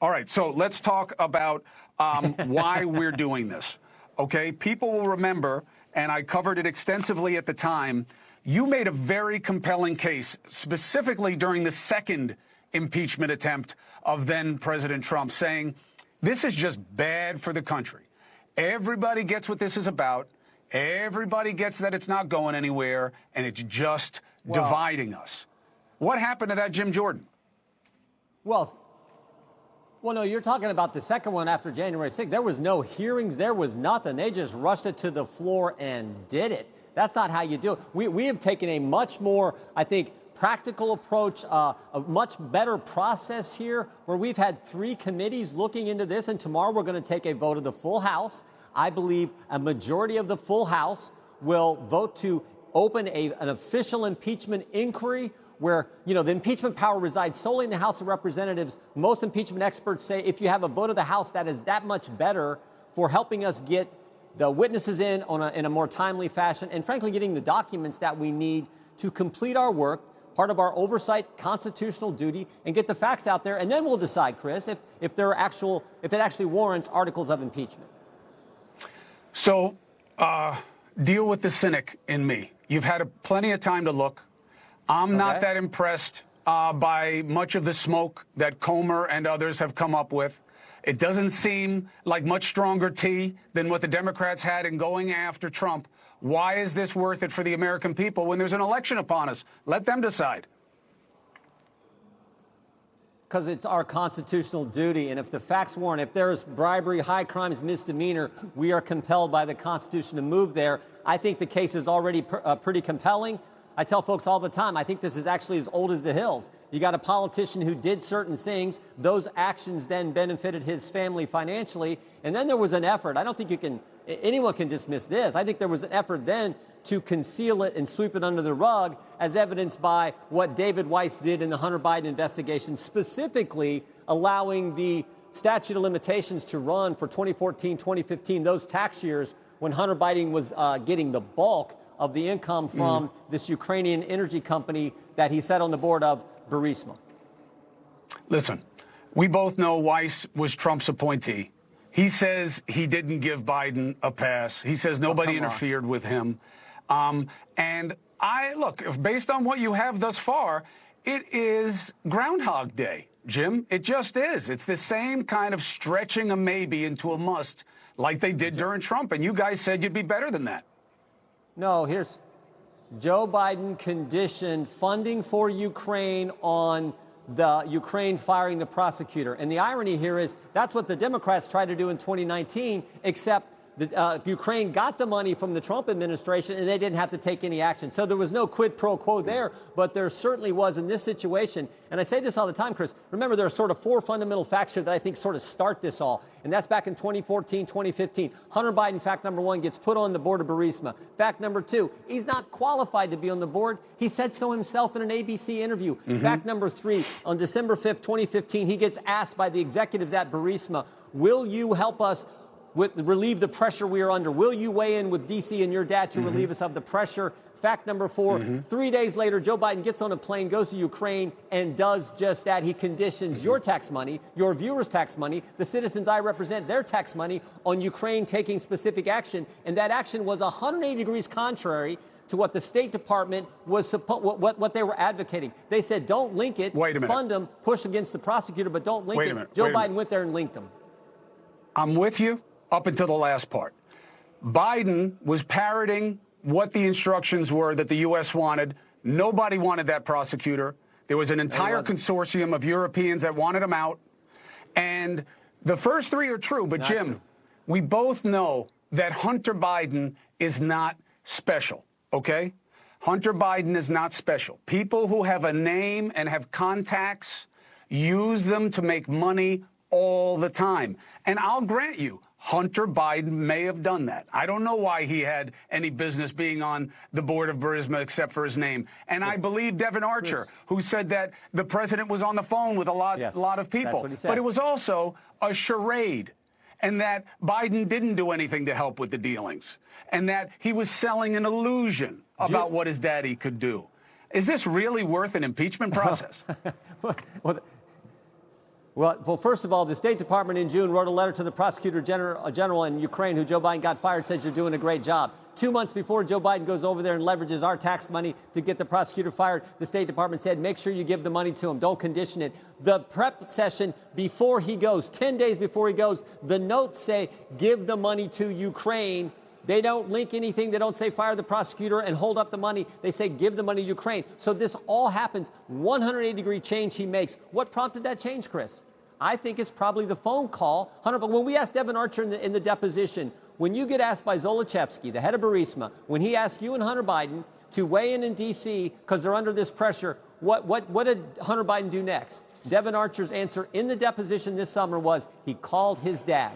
All right, so let's talk about why we're doing this, okay? People will remember, and I covered it extensively at the time, you made a very compelling case, specifically during the second impeachment attempt of then-President Trump, saying this is just bad for the country. Everybody gets what this is about. Everybody gets that it's not going anywhere, and it's just dividing us. What happened to that, Jim Jordan? Well, no, you're talking about the second one after January 6th. There was no hearings. There was nothing. They just rushed it to the floor and did it. That's not how you do it. We have taken a much more, I think, practical approach, a much better process here, where we've had 3 committees looking into this, and tomorrow we're going to take a vote of the full House. I believe a majority of the full House will vote to open an official impeachment inquiry where, you know, the impeachment power resides solely in the House of Representatives. Most impeachment experts say if you have a vote of the House, that is that much better for helping us get the witnesses in a more timely fashion, and frankly, getting the documents that we need to complete our work, part of our oversight constitutional duty, and get the facts out there. And then we'll decide, Chris, if it actually warrants articles of impeachment. So deal with the cynic in me. You've had plenty of time to look. I'm not that impressed by much of the smoke that Comer and others have come up with. It doesn't seem like much stronger tea than what the Democrats had in going after Trump. Why is this worth it for the American people when there's an election upon us? Let them decide. Because it's our constitutional duty, and if the facts warrant, if there's bribery, high crimes, misdemeanor, we are compelled by the Constitution to move there. I think the case is already pretty compelling. I tell folks all the time, I think this is actually as old as the hills. You got a politician who did certain things. Those actions then benefited his family financially. And then there was an effort. I don't think anyone can dismiss this. I think there was an effort then to conceal it and sweep it under the rug, as evidenced by what David Weiss did in the Hunter Biden investigation, specifically allowing the statute of limitations to run for 2014, 2015, those tax years when Hunter Biden was getting the bulk of the income from this Ukrainian energy company that he sat on the board of, Barisma. Listen, we both know Weiss was Trump's appointee. He says he didn't give Biden a pass. He says nobody interfered with him. And look, based on what you have thus far, it is Groundhog Day, Jim. It just is. It's the same kind of stretching a maybe into a must like they did during Trump. And you guys said you'd be better than that. No, here's Joe Biden conditioned funding for Ukraine on the Ukraine firing the prosecutor. And the irony here is that's what the Democrats tried to do in 2019, except Ukraine got the money from the Trump administration and they didn't have to take any action. So there was no quid pro quo there, but there certainly was in this situation. And I say this all the time, Chris. Remember, there are sort of 4 fundamental facts here that I think sort of start this all. And that's back in 2014, 2015. Hunter Biden, fact number 1, gets put on the board of Barisma. Fact number 2, he's not qualified to be on the board. He said so himself in an ABC interview. Fact number 3, on December 5th, 2015, he gets asked by the executives at Barisma, will you help us relieve the pressure we are under? Will you weigh in with D.C. and your dad to relieve us of the pressure? Fact number 4, 3 days later, Joe Biden gets on a plane, goes to Ukraine, and does just that. He conditions your tax money, your viewers' tax money, the citizens I represent, their tax money, on Ukraine taking specific action. And that action was 180 degrees contrary to what the State Department was what they were advocating. They said, don't link it, fund them, push against the prosecutor, but don't link it. Joe Biden went there and linked them. I'm with you up until the last part. Biden was parroting what the instructions were that the U.S. wanted. Nobody wanted that prosecutor. There was an entire consortium of Europeans that wanted him out. And the first 3 are true, but Jim, we both know that Hunter Biden is not special, okay? Hunter Biden is not special. People who have a name and have contacts use them to make money all the time. And I'll grant you, Hunter Biden may have done that. I don't know why he had any business being on the board of Barisma except for his name. And I believe Devin Archer, who said that the president was on the phone with a lot of people. That's what he said. But it was also a charade, and that Biden didn't do anything to help with the dealings, and that he was selling an illusion about what his daddy could do. Is this really worth an impeachment process? Well, first of all, the State Department in June wrote a letter to the Prosecutor General in Ukraine, who Joe Biden got fired, says you're doing a great job. 2 months before Joe Biden goes over there and leverages our tax money to get the prosecutor fired, the State Department said, make sure you give the money to him. Don't condition it. The prep session before he goes, 10 days before he goes, the notes say, give the money to Ukraine. They don't link anything. They don't say fire the prosecutor and hold up the money. They say give the money to Ukraine. So this all happens. 180-degree change he makes. What prompted that change, Chris? I think it's probably the phone call. Hunter, but when we asked Devin Archer in the deposition, when you get asked by Zolochevsky, the head of Barisma, when he asked you and Hunter Biden to weigh in D.C. because they're under this pressure, what did Hunter Biden do next? Devin Archer's answer in the deposition this summer was he called his dad.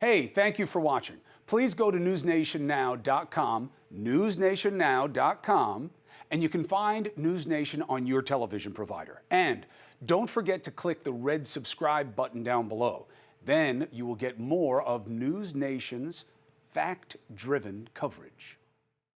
Hey, thank you for watching. Please go to newsnationnow.com, newsnationnow.com, and you can find NewsNation on your television provider. And don't forget to click the red subscribe button down below. Then you will get more of NewsNation's fact-driven coverage.